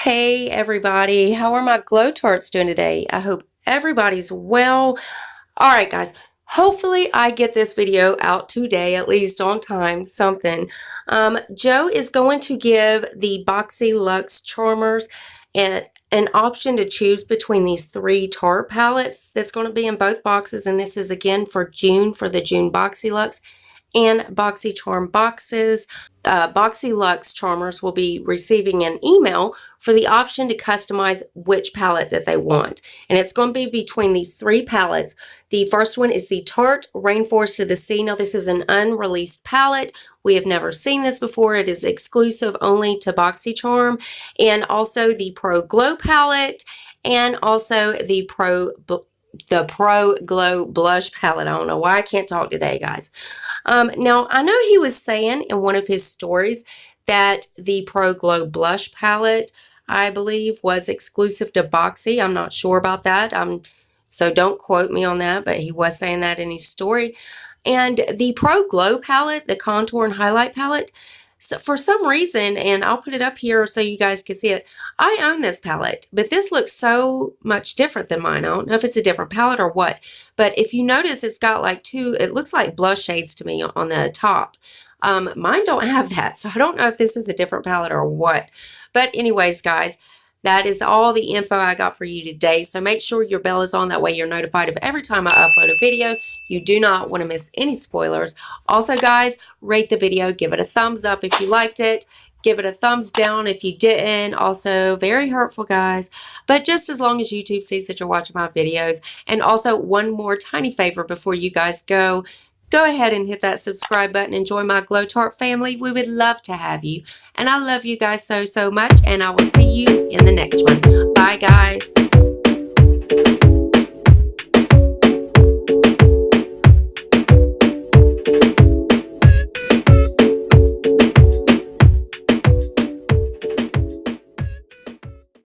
Hey everybody, how are my Glow Tarts doing today? I hope everybody's well. All right guys, hopefully I get this video out today, at least on time, something. Joe is going to give the BoxyLuxe Charmers an option to choose between these three Tarte palettes that's going to be in both boxes, and this is again for June, for the June BoxyLuxe and Boxycharm boxes. BoxyLuxe Charmers will be receiving an email for the option to customize which palette that they want. And it's going to be between these three palettes. The first one is the Tarte Rainforest of the Sea. Now, this is an unreleased palette. We have never seen this before. It is exclusive only to Boxycharm. And also the Pro Glow palette, and also the Pro Glow Blush palette. I don't know why I can't talk today, guys. Now, I know he was saying in one of his stories that the Pro Glow Blush palette, I believe, was exclusive to Boxy. I'm not sure about that. So don't quote me on that, but he was saying that in his story. And the Pro Glow palette, the contour and highlight palette, so for some reason, and I'll put it up here so you guys can see it, I own this palette, but this looks so much different than mine. I don't know if it's a different palette or what, but if you notice, it's got like it looks like blush shades to me on the top. Mine don't have that, so I don't know if this is a different palette or what. But anyways, guys, that is all the info I got for you today. So make sure your bell is on. That way you're notified of every time I upload a video. You do not want to miss any spoilers. Also, guys, rate the video. Give it a thumbs up if you liked it. Give it a thumbs down if you didn't. Also, very hurtful, guys. But just as long as YouTube sees that you're watching my videos. And also, one more tiny favor before you guys go. Go ahead and hit that subscribe button and join my Glow Tart family. We would love to have you. And I love you guys so, so much. And I will see you in the next one. Bye, guys.